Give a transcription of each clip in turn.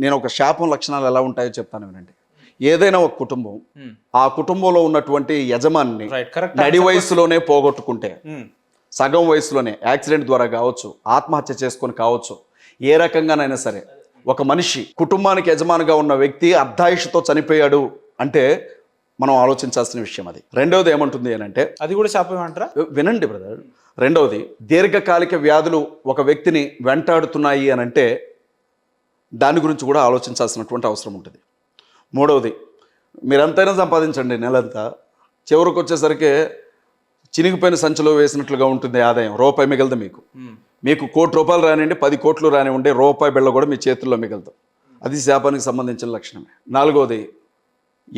నేను ఒక శాపం లక్షణాలు ఎలా ఉంటాయో చెప్తాను వినండి. ఏదైనా ఒక కుటుంబం ఆ కుటుంబంలో ఉన్నటువంటి యజమాని నడి వయసులోనే పోగొట్టుకుంటే, సగం వయసులోనే యాక్సిడెంట్ ద్వారా కావచ్చు, ఆత్మహత్య చేసుకొని కావచ్చు, ఏ రకంగానైనా సరే ఒక మనిషి కుటుంబానికి యజమానిగా ఉన్న వ్యక్తి అర్ధాయుషుతో చనిపోయాడు అంటే మనం ఆలోచించాల్సిన విషయం అది. రెండవది ఏమంటుంది అని అంటే, అది కూడా శాపం అంటారా? వినండి బ్రదర్. రెండవది, దీర్ఘకాలిక వ్యాధులు ఒక వ్యక్తిని వెంటాడుతున్నాయి అని అంటే దాని గురించి కూడా ఆలోచించాల్సినటువంటి అవసరం ఉంటుంది. మూడవది, మీరంతైనా సంపాదించండి నెలంతా, చివరికి వచ్చేసరికి చినిగిపోయిన సంచిలో వేసినట్లుగా ఉంటుంది ఆదాయం, రూపాయి మిగలదు మీకు. మీకు ₹1,00,00,000 రానివ్వండి, 10 కోట్లు రానివ్వండి, రూపాయి బిళ్ళ కూడా మీ చేతుల్లో మిగలదు. అది శాపానికి సంబంధించిన లక్షణమే. నాలుగవది,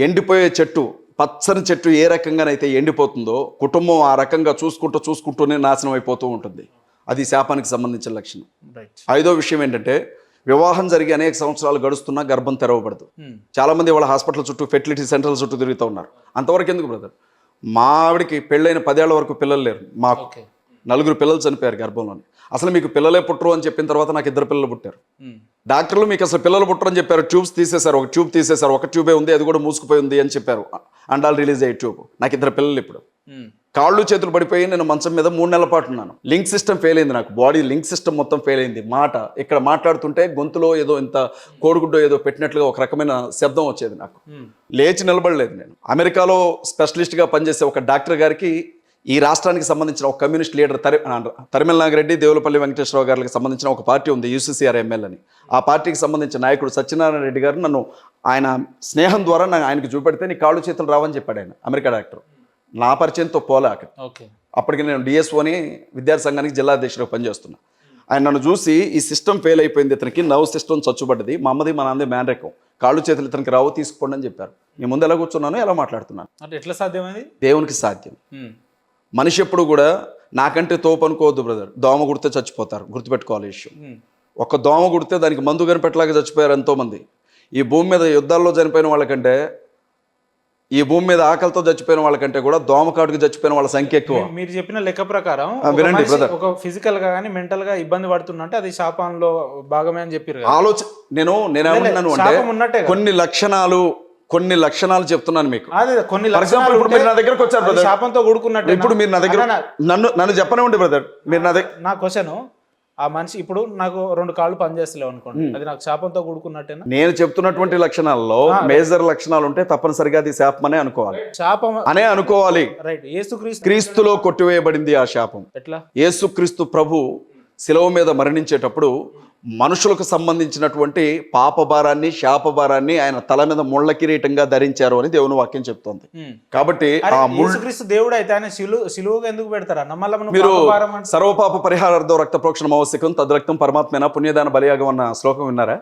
ఎండిపోయే చెట్టు, పచ్చని చెట్టు ఏ రకంగానైతే ఎండిపోతుందో కుటుంబం ఆ రకంగా చూసుకుంటూనే నాశనం అయిపోతూ ఉంటుంది. అది శాపానికి సంబంధించిన లక్షణం. ఐదో విషయం ఏంటంటే, వివాహం జరిగి అనేక సంవత్సరాలు గడుస్తున్నా గర్భం తెరవబడదు. చాలామంది వాళ్ళ హాస్పిటల్ చుట్టూ, ఫెర్టిలిటీ సెంటర్ల చుట్టూ తిరుగుతూ ఉన్నారు. అంతవరకు ఎందుకు బ్రదర్? మా ఆవిడికి పెళ్ళైన 10 ఏళ్ల వరకు పిల్లలు లేరు. మాకు 4 పిల్లలు చనిపోయారు గర్భంలోని. అసలు మీకు పిల్లలే పుట్టరు అని చెప్పిన తర్వాత నాకు 2 పిల్లలు పుట్టారు. డాక్టర్లు మీకు అసలు పిల్లలు పుట్టరని చెప్పారు. ట్యూబ్స్ తీసేశారు, ఒక ట్యూబ్ తీసేశారు, ఒక ట్యూబే ఉంది, అది కూడా మూసుకుపోయి ఉంది అని చెప్పారు. అండాలు రిలీజ్ అయ్యే ట్యూబ్. నాకు 2 పిల్లలు ఇప్పుడు. కాళ్ళు చేతులు పడిపోయి నేను మంచం మీద 3 నెలల పాటు ఉన్నాను. లింక్ సిస్టమ్ ఫెయిల్ అయింది, నాకు బాడీ లింక్ సిస్టమ్ మొత్తం ఫెయిల్ అయింది. మాట ఇక్కడ మాట్లాడుతుంటే గొంతులో ఏదో ఇంత కోడిగుడ్డో ఏదో పెట్టినట్లుగా ఒక రకమైన శబ్దం వచ్చేది. నాకు లేచి నిలబడలేదు. నేను అమెరికాలో స్పెషలిస్ట్గా పనిచేసే ఒక డాక్టర్ గారికి ఈ రాష్ట్రానికి సంబంధించిన ఒక కమ్యూనిస్ట్ లీడర్ తరిమెల నాగిరెడ్డి, దేవులపల్లి వెంకటేశ్వరరావు గారికి సంబంధించిన ఒక పార్టీ ఉంది, UCCR ML అని. ఆ పార్టీకి సంబంధించిన నాయకుడు సత్యనారాయణ రెడ్డి గారు నన్ను ఆయన స్నేహం ద్వారా ఆయనకు చూపెడితే నీ కాళ్ళు చేతులు రావని చెప్పాడు ఆయన, అమెరికా డాక్టర్. నా పరిచయంతో పోలే అక్కడ. అప్పటికి నేను DSOని విద్యార్థి సంఘానికి జిల్లా అధ్యక్షుడిగా పనిచేస్తున్నా. ఆయన నన్ను చూసి, ఈ సిస్టమ్ ఫెయిల్ అయిపోయింది, ఇతనికి నర్వ్ సిస్టమ్ చచ్చుబడ్డది, మా అమ్మది మా నాన్నది మేనరకం, కాళ్ళు చేతులు ఇతనికి రావు, తీసుకోండి అని చెప్పారు. మీ ముందు ఎలా కూర్చున్నాను, ఎలా మాట్లాడుతున్నాను. అంటే ఎట్లా సాధ్యమైంది? దేవునికి సాధ్యం. మనిషి ఎప్పుడు కూడా నాకంటే తోపు అనుకోవద్దు బ్రదర్. దోమ కుడితే చచ్చిపోతారు, గుర్తుపెట్టుకోవాలి విషయం. ఒక దోమ కుడితే దానికి మందు కనిపెట్టలాగా చచ్చిపోయారు ఎంతోమంది. ఈ భూమి మీద యుద్ధాల్లో చనిపోయిన వాళ్ళకంటే, ఈ భూమి మీద ఆకలితో చచ్చిపోయిన వాళ్ళకంటే కూడా దోమకాటుకు చచ్చిపోయిన వాళ్ళ సంఖ్య ఎక్కువ. మీరు చెప్పిన లెక్క ప్రకారం వినండి బ్రదర్, ఒక ఫిజికల్ గా కానీ మెంటల్ గా ఇబ్బంది పడుతున్నట్టే అది శాపంలో భాగమే అని చెప్పారు. నేనేమన్నాను అంటే, కొన్ని లక్షణాలు చెప్తున్నాను మీకు. నా దగ్గరకు వచ్చారు బ్రదర్, శాపంతో కూడుకున్నట్టు. ఇప్పుడు మీరు నా దగ్గర నన్ను చెప్పనివ్వండి బ్రదర్. మీరు నా క్వశ్చన్, ఆ మనిషి ఇప్పుడు నాకు 2 కాళ్ళు పనిచేస్తలేవు అనుకోండి, అది నాకు శాపంతో కూడుకున్నట్టేనా? నేను చెప్తున్నటువంటి లక్షణాల్లో మేజర్ లక్షణాలు ఉంటే తప్పనిసరిగా అది శాపమనే అనుకోవాలి. శాపం అనే అనుకోవాలి. రైట్. క్రీస్తులో కొట్టివేయబడింది ఆ శాపం. ఎట్లా? యేసుక్రీస్తు ప్రభు శిలువ మీద మరణించేటప్పుడు మనుషులకు సంబంధించినటువంటి పాపభారాన్ని, శాపభారాన్ని ఆయన తల మీద ముళ్ళ కిరీటంగా ధరించారు అని దేవుని వాక్యం చెప్తోంది. కాబట్టి దేవుడు అయితే ఆయన శిలువగా ఎందుకు పెడతారు? మీరు సర్వపాప పరిహారార్థం రక్త ప్రోక్షణం ఆవశ్యకం, తద్రక్తం పరమాత్మేన పుణ్యదాన బలియాగం అన్న శ్లోకం విన్నారా?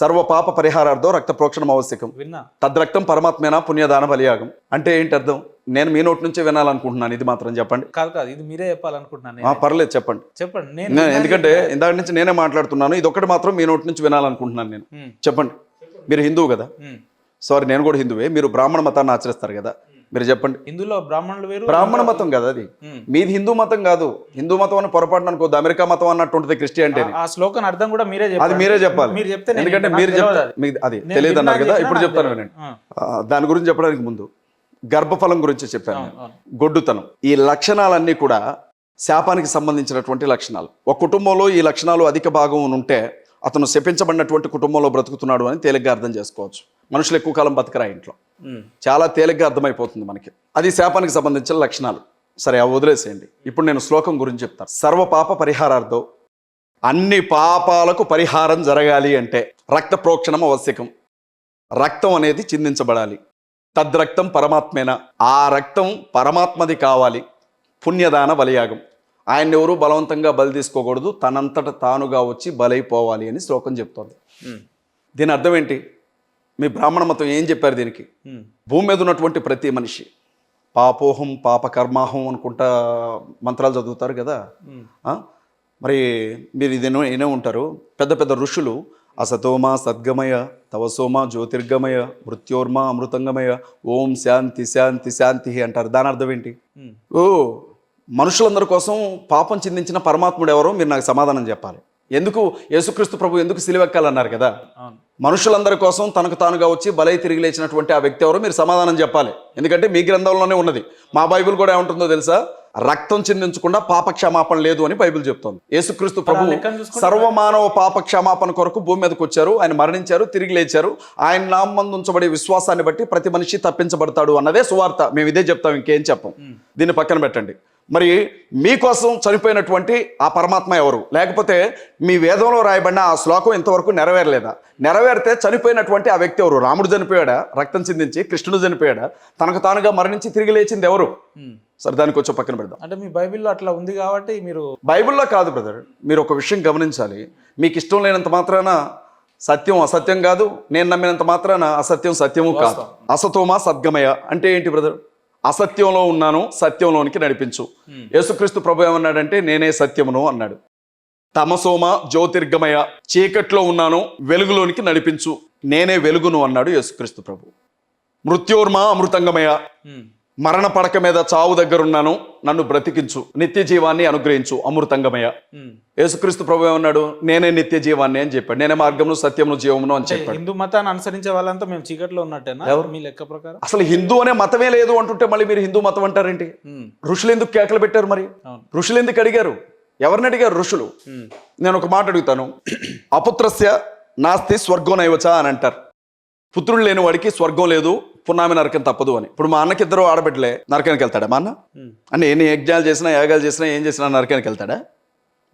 సర్వపాప పరిహారార్థం రక్త ప్రోక్షణం ఆవశ్యకం, తద్రక్తం పరమాత్మేన పుణ్యదాన బలియాగం అంటే ఏంటి అర్థం? నేను మీ నోటి నుంచే వినాలనుకుంటున్నాను, ఇది మాత్రం చెప్పండి. కాదు, ఇది మీరే చెప్పాలనుకుంటున్నాను. పర్లేదు చెప్పండి. ఎందుకంటే ఇందాక నుంచి నేనే మాట్లాడుతున్నాను, ఇది ఒకటి మాత్రం మీ నోటి నుంచి వినాలనుకుంటున్నాను నేను. చెప్పండి. మీరు హిందువు కదా? సారీ, నేను కూడా హిందువే. మీరు బ్రాహ్మణ మతాన్ని ఆచరిస్తారు కదా, మీరు చెప్పండి. హిందువులో బ్రాహ్మణులు వేరు, బ్రాహ్మణ మతం కదా అది. మీది హిందూ మతం కాదు. హిందూ మతం అని పొరపాటున అనుకోద్దు, అమెరికా మతం అన్నట్టు ఉంటుంది క్రిస్టియానిటీ. ఆ శ్లోకం అర్థం కూడా మీరే అది మీరే చెప్పాలి. ఎందుకంటే మీరు అది తెలియదు అన్నారు కదా, ఇప్పుడు చెప్తాను వినండి. దాని గురించి చెప్పడానికి ముందు గర్భఫలం గురించి చెప్పాను, గొడ్డుతనం. ఈ లక్షణాలన్నీ కూడా శాపానికి సంబంధించినటువంటి లక్షణాలు. ఒక కుటుంబంలో ఈ లక్షణాలు అధిక భాగం ఉంటే అతను శపించబడినటువంటి కుటుంబంలో బ్రతుకుతున్నాడు అని తేలిగ్గా అర్థం చేసుకోవచ్చు. మనుషులు ఎక్కువ కాలం బతకరా ఇంట్లో, చాలా తేలిగ్గా అర్థమైపోతుంది మనకి. అది శాపానికి సంబంధించిన లక్షణాలు. సరే, అవి వదిలేసేయండి. ఇప్పుడు నేను శ్లోకం గురించి చెప్తాను. సర్వపాప పరిహారార్థం, అన్ని పాపాలకు పరిహారం జరగాలి అంటే రక్త ప్రోక్షణం ఆవశ్యకం. రక్తం అనేది చిందించబడాలి. తద్రక్తం పరమాత్మేన, ఆ రక్తం పరమాత్మది కావాలి. పుణ్యదాన బలియాగం, ఆయన ఎవరు బలవంతంగా బలి తీసుకోకూడదు, తనంతట తానుగా వచ్చి బలైపోవాలి అని శ్లోకం చెప్తోంది. దీని అర్థం ఏంటి? మీ బ్రాహ్మణ మతం ఏం చెప్పారు దీనికి? భూమి మీద ఉన్నటువంటి ప్రతి మనిషి పాపోహం పాపకర్మాహం అనుకుంటా మంత్రాలు చదువుతారు కదా. మరి మీరు ఇది వినే ఉంటారు, పెద్ద పెద్ద ఋషులు అసతోమ సద్గమయ, తవసోమ జ్యోతిర్గమయ, మృత్యోర్మ అమృతంగమయ, ఓం శాంతి శాంతి శాంతి అంటారు. దాని అర్థం ఏంటి? మనుషులందరి కోసం పాపం చిందించిన పరమాత్ముడు ఎవరో మీరు నాకు సమాధానం చెప్పాలి. ఎందుకు యేసుక్రీస్తు ప్రభు ఎందుకు సిలువెక్కాలన్నారు కదా, అవును. మనుషులందరి కోసం తనకు తానుగా వచ్చి బలై తిరిగి లేచినటువంటి ఆ వ్యక్తి ఎవరో మీరు సమాధానం చెప్పాలి. ఎందుకంటే మీ గ్రంథంలోనే ఉన్నది. మా బైబిల్ కూడా ఏముంటుందో తెలుసా, రక్తం చిందించకుండా పాప క్షమాపణ లేదు అని బైబిల్ చెప్తోంది. యేసుక్రీస్తు ప్రభు లెక్కను చూసుకుంటే సర్వమానవ పాప క్షమాపణ కొరకు భూమి మీదకి వచ్చారు, ఆయన మరణించారు, తిరిగి లేచారు. ఆయన నామందు ఉంచబడే విశ్వాసాన్ని బట్టి ప్రతి మనిషి తప్పించబడతాడు అన్నదే సువార్త. మేము ఇదే చెప్తాం, ఇంకేం చెప్పం. దీన్ని పక్కన పెట్టండి. మరి మీకోసం చనిపోయినటువంటి ఆ పరమాత్మ ఎవరు? లేకపోతే మీ వేదంలో రాయబడిన ఆ శ్లోకం ఇంతవరకు నెరవేరలేదా? నెరవేరితే చనిపోయినటువంటి ఆ వ్యక్తి ఎవరు? రాముడు చనిపోయాడా రక్తం చిందించి? కృష్ణుడు చనిపోయాడా తనకు తానుగా మరణించి తిరిగి లేచింది ఎవరు? సరే, దానికి వచ్చి పక్కన పెడదాం. అంటే మీ బైబిల్లో అట్లా ఉంది కాబట్టి మీరు బైబిల్లో కాదు బ్రదర్, మీరు ఒక విషయం గమనించాలి. మీకు ఇష్టం లేనంత మాత్రాన సత్యం అసత్యం కాదు, నేను నమ్మినంత మాత్రాన అసత్యం సత్యము కాదు. అసతోమా సద్గమయ అంటే ఏంటి బ్రదర్? అసత్యంలో ఉన్నాను, సత్యంలోనికి నడిపించు. యేసుక్రీస్తు ప్రభు ఏమన్నాడంటే నేనే సత్యమును అన్నాడు. తమసోమ జ్యోతిర్గమయ, చీకట్లో ఉన్నాను, వెలుగులోనికి నడిపించు, నేనే వెలుగును అన్నాడు యేసుక్రీస్తు ప్రభు. మృత్యోర్మ అమృతంగమయ, మరణ పడక మీద చావు దగ్గరున్నాను, నన్ను బ్రతికించు, నిత్య జీవాన్ని అనుగ్రహించు, అమృతంగమయ. యేసుక్రీస్తు ప్రభు ఏమన్నాడు? నేనే నిత్య జీవాన్ని అని చెప్పాడు. నేనే మార్గమును సత్యమును జీవమును అని చెప్పాడు. హిందూ మతాన్ని అనుసరించే వాళ్ళంతా మేము చీకట్లో ఉన్నట్టేనా మీ లెక్క ప్రకారం? అసలు హిందూ అనే మతమే లేదు అంటుంటే మళ్ళీ మీరు హిందూ మతం అంటారేంటి? ఋషులు ఎందుకు కేకలు పెట్టారు? మరి ఋషులు ఎందుకు అడిగారు? ఎవరిని అడిగారు ఋషులు? నేను ఒక మాట అడుగుతాను. అపుత్రస్య నాస్తి స్వర్గో నైవచ అని అంటారు. పుత్రుడు లేని వాడికి స్వర్గం లేదు, పున్నామి నరకం తప్పదు అని. ఇప్పుడు మా అన్నకి ఇద్దరు ఆడబిడ్డలే, నరకానికి వెళ్తాడా మా అన్న? అంటే ఎన్ని యజ్ఞాలు చేసినా యాగాలు చేసినా ఏం చేసినా నరకానికి వెళ్తాడా?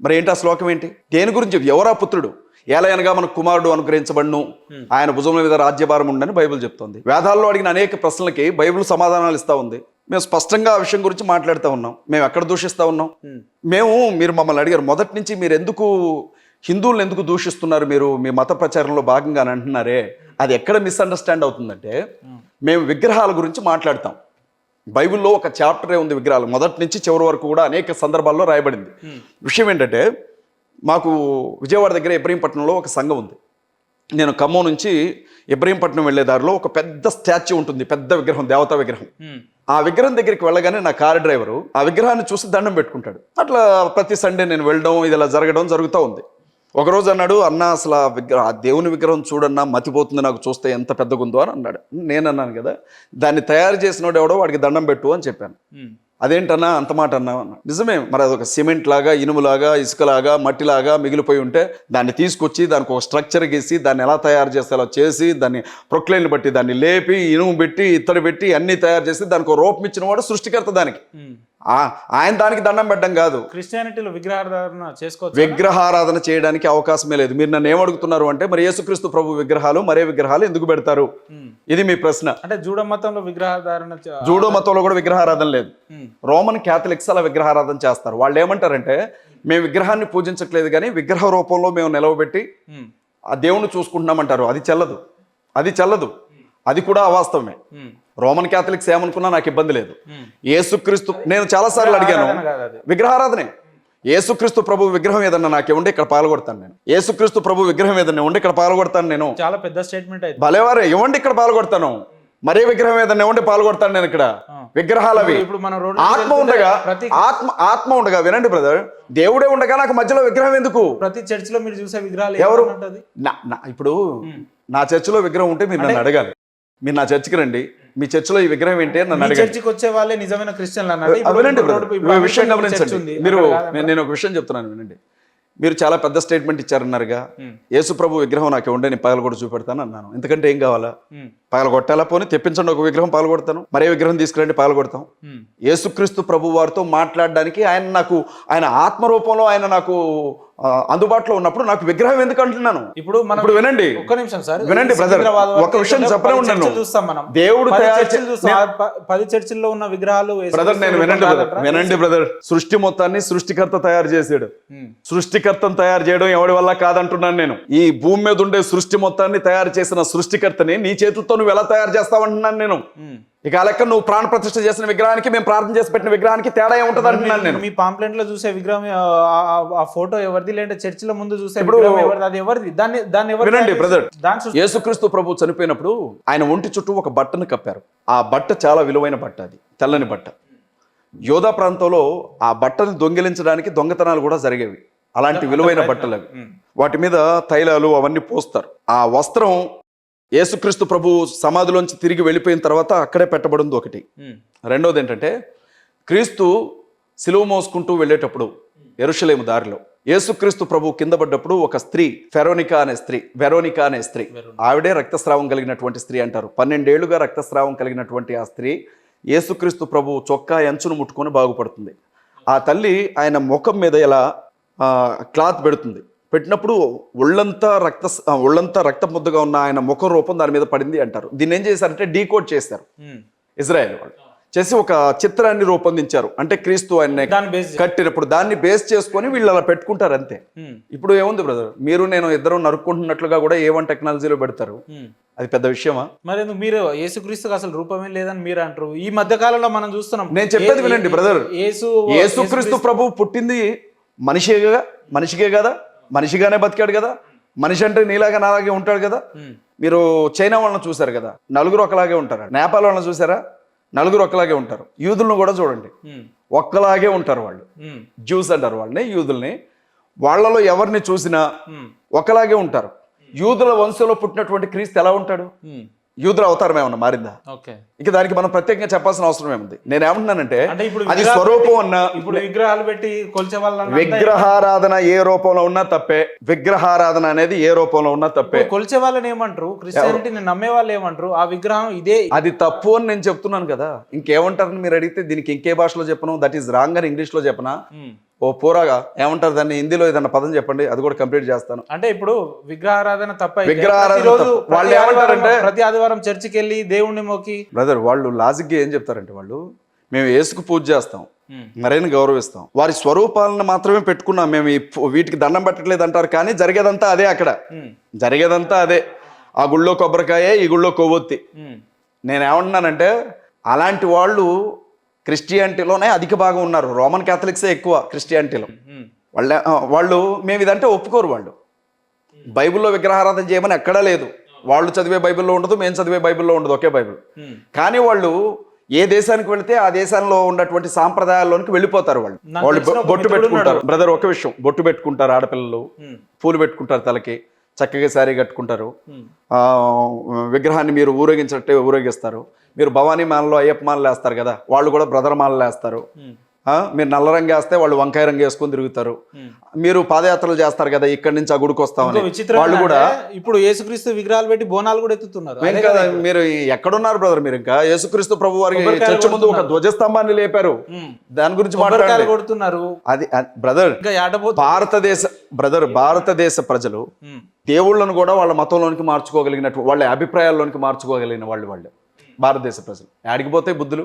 మరి ఏంటి ఆ శ్లోకం ఏంటి? దేని గురించి? ఎవరా పుత్రుడు? ఏలయనగా మనకు కుమారుడు అనుగ్రహించబడును, ఆయన భుజముల మీద రాజ్యభారం ఉండని బైబిల్ చెప్తోంది. వేదాల్లో అడిగిన అనేక ప్రశ్నలకి బైబిల్ సమాధానాలు ఇస్తా ఉంది. మేము స్పష్టంగా ఆ విషయం గురించి మాట్లాడుతూ ఉన్నాం. మేము ఎక్కడ దూషిస్తా ఉన్నాం? మీరు మమ్మల్ని అడిగారు మొదటి నుంచి, మీరు ఎందుకు హిందువులను ఎందుకు దూషిస్తున్నారు మీరు మీ మత ప్రచారంలో భాగంగా అని అంటున్నారే, అది ఎక్కడ మిస్అండర్స్టాండ్ అవుతుందంటే, మేము విగ్రహాల గురించి మాట్లాడతాం. బైబిల్లో ఒక చాప్టరే ఉంది విగ్రహాలు, మొదటి నుంచి చివరి వరకు కూడా అనేక సందర్భాల్లో రాయబడింది. విషయం ఏంటంటే, మాకు విజయవాడ దగ్గర ఇబ్రహీంపట్నంలో ఒక సంఘం ఉంది. నేను ఖమ్మం నుంచి ఇబ్రహీంపట్నం వెళ్లే దారిలో ఒక పెద్ద స్టాచ్యూ ఉంటుంది, పెద్ద విగ్రహం, దేవతా విగ్రహం. ఆ విగ్రహం దగ్గరికి వెళ్ళగానే నా కారు డ్రైవరు ఆ విగ్రహాన్ని చూసి దండం పెట్టుకుంటాడు. అట్లా ప్రతి సండే నేను వెళ్ళడం, ఇది ఇలా జరుగుతూ ఉంది. ఒకరోజు అన్నాడు, అన్న అసలు ఆ దేవుని విగ్రహం చూడన్నా మతిపోతుంది నాకు చూస్తే, ఎంత పెద్దగా ఉందో అని అన్నాడు. నేను అన్నాను కదా, దాన్ని తయారు చేసినోడు ఎవడో వాడికి దండం పెట్టు అని చెప్పాను. అదేంటన్నా అంత మాట అన్నావు అన్న. నిజమే, మరి అదొక సిమెంట్ లాగా, ఇనుములాగా, ఇసుకలాగా, మట్టిలాగా మిగిలిపోయి ఉంటే దాన్ని తీసుకొచ్చి దానికి ఒక స్ట్రక్చర్ గీసి దాన్ని ఎలా తయారు చేస్తారో చేసి దాన్ని ప్రొక్లైన్ బట్టి దాన్ని లేపి ఇనుము పెట్టి ఇత్తడి పెట్టి అన్ని తయారు చేసి దానికి ఒక రూపం ఇచ్చిన వాడు సృష్టికర్త. దానికి ఆయన దానికి దండం పెట్టడం కాదు. క్రిస్టియానిటీలో విగ్రహారాధన చేసుకోవచ్చు? విగ్రహారాధన చేయడానికి అవకాశమే లేదు. మీరు నన్ను ఏమడుగుతున్నారు అంటే, మరి యేసుక్రీస్తు ప్రభు విగ్రహాలు మరే విగ్రహాలు ఎందుకు పెడతారు? ఇది మీ ప్రశ్న. అంటే జూడో మతంలో విగ్రహారాధన, జూడో మతంలో కూడా విగ్రహారాధన లేదు. రోమన్ క్యాథలిక్స్ అలా విగ్రహారాధన చేస్తారు. వాళ్ళు ఏమంటారంటే, మేము విగ్రహాన్ని పూజించట్లేదు కానీ విగ్రహ రూపంలో మేము నిలవబెట్టి ఆ దేవుణ్ణి చూసుకుంటున్నామంటారు. అది చెల్లదు. అది కూడా అవాస్తవమే. రోమన్ క్యాథలిక్స్ ఏమనుకున్నా నాకు ఇబ్బంది లేదు. యేసుక్రీస్తు, నేను చాలాసార్లు అడిగాను, విగ్రహారాధనే. యేసుక్రీస్తు ప్రభు విగ్రహం ఏదన్నా నాకు ఉండి ఇక్కడ పాల్గొడతాను నేను. యేసుక్రీస్తు ప్రభు విగ్రహం ఏదన్నా ఉండి ఇక్కడ పాల్గొడతాను నేను. చాలా పెద్ద స్టేట్మెంట్ అయితే. భలేవారే, ఇవ్వండి ఇక్కడ పాల్గొడతాను. మరే విగ్రహం ఏదన్నా ఉండి పాల్గొడతాను నేను ఇక్కడ. విగ్రహాలు అవి. ఇప్పుడు మనం ఆత్మ ఉండగా వినండి బ్రదర్, దేవుడే ఉండగా నాకు మధ్యలో విగ్రహం ఎందుకు? ప్రతి చర్చ్ లో మీరు చూసే విగ్రహాలు ఎవరు? ఇప్పుడు నా చర్చిలో విగ్రహం ఉంటే మీరు నన్ను అడగాలి. మీరు నా చర్చికి రండి, మీ చర్చిలో ఈ విగ్రహం ఏంటి అని నన్ను అడగాలి. చర్చికి వచ్చే వాళ్ళే నిజమైన క్రిస్టియన్లు అన్నాడు. వినండి విషయం గమనించండి. నేను ఒక విషయం చెప్తున్నాను వినండి. మీరు చాలా పెద్ద స్టేట్మెంట్ ఇచ్చారన్నారుగా, యేసు ప్రభు విగ్రహం నాకు ఉండే నేను పగల కూడా చూపెడతాను అన్నాను. ఎందుకంటే ఏం కావాలా? పగల కొట్టాలా? పోనీ తెప్పించండి ఒక విగ్రహం, పాల్గొడతాను. మరే విగ్రహం తీసుకురండి, పాల్గొడతాం. యేసుక్రీస్తు ప్రభు వారితో మాట్లాడడానికి ఆయన ఆత్మరూపంలో ఆయన నాకు అందుబాటులో ఉన్నప్పుడు నాకు విగ్రహం ఎందుకు అంటున్నాను? ఇప్పుడు వినండి, ఒక్క నిమిషం సార్, వినండి బ్రదర్, ఒక విషయం చెప్పనే ఉన్నాను. దేవుడు 10 చర్చిల్లో ఉన్న విగ్రహాలు బ్రదర్, నేను వినండి బ్రదర్, సృష్టి మొత్తాన్ని సృష్టికర్త తయారు చేసాడు. సృష్టికర్తను తయారు చేయడం ఎవడి వల్ల కాదంటున్నాను నేను. ఈ భూమి మీద ఉండే సృష్టి మొత్తాన్ని తయారు చేసిన సృష్టికర్తని నీ చేతులతో నువ్వు ఎలా తయారు చేస్తావంటున్నాను నేను. ఇక ఆ లెక్క నువ్వు ప్రాణ ప్రతిష్ఠ చేసిన విగ్రహానికి, మేము ప్రార్థన చేసి పెట్టిన విగ్రహానికి తేడా ఏముంటుంది అంటున్నాను నేను. మీ పాంప్లెంట్ లో చూసే విగ్రహం ఆ ఫోటో ఎవరిది, లేదంటే చర్చిల ముందు చూసే విగ్రహం ఎవరిది? అది ఎవరిది? దాన్ని వినండి బ్రదర్, యేసుక్రీస్తు ప్రభు చనిపోయినప్పుడు ఆయన ఒంటి చుట్టూ ఒక బట్టను కప్పారు. ఆ బట్ట చాలా విలువైన బట్ట, అది తెల్లని బట్ట. యోధా ప్రాంతంలో ఆ బట్టను దొంగిలించడానికి దొంగతనాలు కూడా జరిగేవి. అలాంటి విలువైన బట్టలు అవి. వాటి మీద తైలాలు అవన్నీ పోస్తారు. ఆ వస్త్రం యేసుక్రీస్తు ప్రభు సమాధిలోంచి తిరిగి వెళ్ళిపోయిన తర్వాత అక్కడే పెట్టబడింది ఒకటి. రెండోది ఏంటంటే క్రీస్తు సిలువ మోసుకుంటూ వెళ్ళేటప్పుడు యెరూషలేము దారిలో యేసుక్రీస్తు ప్రభు కింద పడ్డప్పుడు ఒక స్త్రీ వెరోనికా అనే స్త్రీ ఆవిడే రక్తస్రావం కలిగినటువంటి స్త్రీ అంటారు. 12 ఏళ్లుగా రక్తస్రావం కలిగినటువంటి ఆ స్త్రీ యేసుక్రీస్తు ప్రభు చొక్కా అంచును ముట్టుకొని బాగుపడుతుంది. ఆ తల్లి ఆయన ముఖం మీద ఇలా క్లాత్ పెడుతుంది. పెట్టినప్పుడు ఒళ్ళంతా రక్త ముద్దగా ఉన్న ఆయన ముఖ రూపం దాని మీద పడింది అంటారు. దీన్ని ఏం చేశారంటే డీకోడ్ చేశారు ఇజ్రాయెల్ వాళ్ళు. చేసి ఒక చిత్రాన్ని రూపొందించారు. అంటే క్రీస్తు ఆయన కట్టినప్పుడు దాన్ని బేస్ చేసుకొని వీళ్ళు అలా పెట్టుకుంటారు అంతే. ఇప్పుడు ఏముంది బ్రదర్, మీరు నేను ఇద్దరు నరుక్కుంటున్నట్లుగా కూడా A1 టెక్నాలజీలో పెడతారు. అది పెద్ద విషయమా? మరి ఎందుకు మీరు యేసుక్రీస్తుకి అసలు రూపమే లేదని మీరు అంటారు? ఈ మధ్య కాలంలో మనం చూస్తున్నాం. నేను చెప్పేది వినండి బ్రదర్, యేసుక్రీస్తు ప్రభు పుట్టింది మనిషికే కదా, మనిషిగానే బతికాడు కదా. మనిషి అంటే నీలాగా నాలాగే ఉంటాడు కదా. మీరు చైనా వాళ్ళని చూసారు కదా, నలుగురు ఒకలాగే ఉంటారు. నేపాల్ వాళ్ళని చూసారా, నలుగురు ఒక్కలాగే ఉంటారు. యూదులను కూడా చూడండి, ఒక్కలాగే ఉంటారు వాళ్ళు. జ్యూస్ అంటారు వాళ్ళని, యూదుల్ని. వాళ్ళలో ఎవరిని చూసినా ఒకలాగే ఉంటారు. యూదుల వంశంలో పుట్టినటువంటి క్రీస్తు ఎలా ఉంటాడు? యూదుల అవతారం ఏమన్నా మారిందా? ఇక దానికి మనం ప్రత్యేకంగా చెప్పాల్సిన అవసరం ఏముంది? నేను ఏమంటున్నానంటే అది స్వరూపం అన్నా, ఇప్పుడు విగ్రహాలు పెట్టి కొలిచే వాళ్ళ విగ్రహారాధన ఏ రూపంలో ఉన్నా తప్పే. విగ్రహారాధన అనేది ఏ రూపంలో ఉన్నా తప్పే. కొలిచే వాళ్ళని ఏమంటారు? క్రిస్టియానిటీని నమ్మే వాళ్ళు ఏమంటారు? ఆ విగ్రహం ఇదే, అది తప్పు అని నేను చెప్తున్నాను కదా. ఇంకేమంటారని మీరు అడిగితే దీనికి ఇంకే భాషలో చెప్పను, దట్ ఈస్ రాంగ్ అని ఇంగ్లీష్ లో చెప్పనా? ఓ పోరాగా ఏమంటారు దాన్ని హిందీలో ఏదన్నా పదం చెప్పండి, అది కూడా కంప్లీట్ చేస్తాను. అంటే ఇప్పుడు విగ్రహారాధన తప్ప, వాళ్ళు ఏమంటారంటే ప్రతి ఆదివారం చర్చికి వెళ్ళి దేవుణ్ణి మొక్కి, బ్రదర్ వాళ్ళు లాజిక్ గా ఏం చెప్తారంటే వాళ్ళు మేము యేసుకు పూజ చేస్తాం, మరైనా గౌరవిస్తాం, వారి స్వరూపాలను మాత్రమే పెట్టుకున్నాం, మేము వీటికి దండం పెట్టట్లేదు అంటారు. కానీ జరిగేదంతా అదే, అక్కడ జరిగేదంతా అదే. ఆ గుళ్ళో కొబ్బరికాయ, ఈ గుళ్ళో కొవ్వొత్తి. నేనేమంటున్నానంటే అలాంటి వాళ్ళు క్రిస్టియానిటీలోనే అధిక భాగం ఉన్నారు. రోమన్ క్యాథలిక్సే ఎక్కువ క్రిస్టియానిటీలో. వాళ్ళు మేము ఇదంటే ఒప్పుకోరు. వాళ్ళు బైబిల్లో విగ్రహారాధన చేయమని ఎక్కడా లేదు. వాళ్ళు చదివే బైబిల్లో ఉండదు, మేము చదివే బైబిల్లో ఉండదు, ఒకే బైబిల్. కానీ వాళ్ళు ఏ దేశానికి వెళితే ఆ దేశంలో ఉన్నటువంటి సాంప్రదాయాల్లోనికి వెళ్ళిపోతారు. వాళ్ళు బొట్టు పెట్టుకుంటారు బ్రదర్, ఒక విషయం, బొట్టు పెట్టుకుంటారు ఆడపిల్లలు, పూలు పెట్టుకుంటారు తలకి, చక్కగా శారీ కట్టుకుంటారు. విగ్రహాన్ని మీరు ఊరేగించినట్టే ఊరేగిస్తారు. మీరు భవానీ మాలలో అయ్యప్ప మాలలు వేస్తారు కదా, వాళ్ళు కూడా బ్రదర్ మాలలు వేస్తారు. మీరు నల్ల రంగు వేస్తే వాళ్ళు వంకాయ రంగు వేసుకొని తిరుగుతారు. మీరు పాదయాత్రలు చేస్తారు కదా, ఇక్కడి నుంచి ఆ గుడికి వస్తామని, వాళ్ళు కూడా ఇప్పుడు యేసుక్రీస్తు విగ్రహాలు పెట్టి బోనాలు కూడా ఎత్తుతున్నారు. మీరు ఎక్కడున్నారు బ్రదర్? మీరు ఇంకా యేసుక్రీస్తు ప్రభు వారికి చర్చ ముందు ఒక ధ్వజస్తంభాన్ని లేపారు, దాని గురించి మాట్లాడుతున్నారు. అది బ్రదర్, భారతదేశ ప్రజలు దేవుళ్ళను కూడా వాళ్ళ మతంలోనికి మార్చుకోగలిగినట్టు, వాళ్ళ అభిప్రాయాల్లోనికి మార్చుకోగలిగిన వాళ్ళు భారతదేశ ప్రజలు. ఆడిగిపోతాయి బుద్ధులు,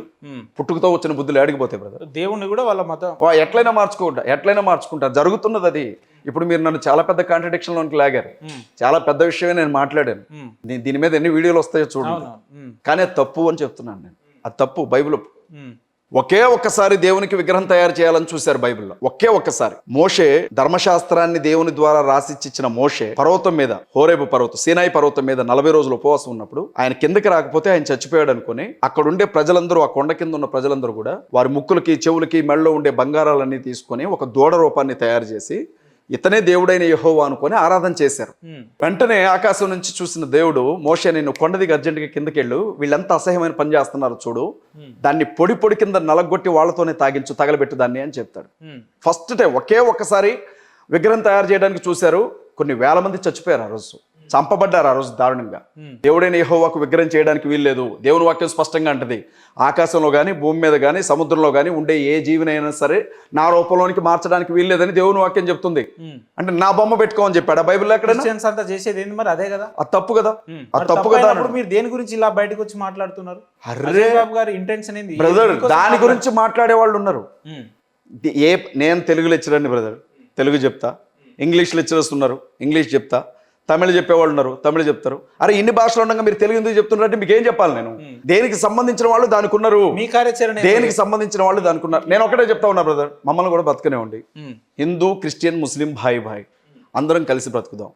పుట్టుకతో వచ్చిన బుద్ధులు ఆడిగిపోతాయి బ్రదర్. దేవుణ్ణి కూడా వాళ్ళ మతం ఎట్లయినా మార్చుకుంటారు. జరుగుతున్నది అది. ఇప్పుడు మీరు నన్ను చాలా పెద్ద కాంట్రడిక్షన్ లోనికి లాగారు. చాలా పెద్ద విషయమే నేను మాట్లాడాను. దీని మీద ఎన్ని వీడియోలు వస్తాయో చూడండి. కానీ అది తప్పు అని చెప్తున్నాను నేను. అది తప్పు. బైబిల్ ఒకే ఒక్కసారి దేవునికి విగ్రహం తయారు చేయాలని చూశారు బైబిల్లో. ఒకే ఒక్కసారి మోషే ధర్మశాస్త్రాన్ని దేవుని ద్వారా రాసిచ్చిచ్చిన మోషే పర్వతం మీద, హోరేబు పర్వతం, సీనాయి పర్వతం మీద 40 రోజులు ఉపవాసం ఉన్నప్పుడు ఆయన కిందకి రాకపోతే ఆయన చచ్చిపోయాడు అనుకుని అక్కడ ఉండే ప్రజలందరూ, ఆ కొండ కింద ఉన్న ప్రజలందరూ కూడా వారి ముక్కులకి, చెవులకి, మెడలో ఉండే బంగారాలన్నీ తీసుకొని ఒక దూడ రూపాన్ని తయారు చేసి ఇతనే దేవుడైన యెహోవా అనుకొని ఆరాధన చేశారు. వెంటనే ఆకాశం నుంచి చూసిన దేవుడు, మోషే నేను కొండ దిగి అర్జెంట్గా కిందకెళ్ళు, వీళ్ళంతా అసహ్యమైన పని చేస్తున్నారు చూడు, దాన్ని పొడి పొడి కింద నలగొట్టి వాళ్ళతోనే తాగించు, తగలబెట్టు దాన్ని అని చెప్తాడు. ఫస్ట్ టైం ఒకే ఒక్కసారి విగ్రహం తయారు చేయడానికి చూశారు. కొన్ని వేల మంది చచ్చిపోయారు ఆ రోజు, చంపబడ్డారు ఆ రోజు దారుణంగా. దేవుడైన యెహోవాకు విగ్రహం చేయడానికి వీల్లేదు. దేవుని వాక్యం స్పష్టంగా అంటది, ఆకాశంలో కానీ, భూమి మీద కానీ, సముద్రంలో కానీ ఉండే ఏ జీవినైనా సరే నా రూపంలోనికి మార్చడానికి వీల్లేదని దేవుని వాక్యం చెప్తుంది. అంటే నా బొమ్మ పెట్టుకోమని చెప్పాడు బైబిల్లో. ఎక్కడ చేసేది ఏంది మరి? అదే కదా, అది తప్పు కదా. అది తప్పు కదా. మీరు దేని గురించి ఇలా బయటకు వచ్చి మాట్లాడుతున్నారు? ఇంటెన్షన్ ఏంది బ్రదర్? దాని గురించి మాట్లాడే వాళ్ళు ఉన్నారు. నేను తెలుగు లెక్చరర్ని బ్రదర్, తెలుగు చెప్తా. ఇంగ్లీష్ లెక్చరర్స్ ఉన్నారు, ఇంగ్లీష్ చెప్తా. తమిళ చెప్పేవాళ్ళు ఉన్నారు, తమిళ చెప్తారు. అరే ఇన్ని భాషలు ఉండగా మీరు తెలుగు ఎందుకు చెప్తున్నారంటే మీకు ఏం చెప్పాలి నేను? దేనికి సంబంధించిన వాళ్ళు దానికి ఉన్నారు, మీ కార్యాచరణ దేనికి సంబంధించిన వాళ్ళు దానికి ఉన్నారు. నేను ఒకటే చెప్తా ఉన్నా బ్రదర్, మమ్మల్ని కూడా బతకనే ఉండి, హిందూ, క్రిస్టియన్, ముస్లిం భాయ్ అందరం కలిసి బ్రతుకుదాం.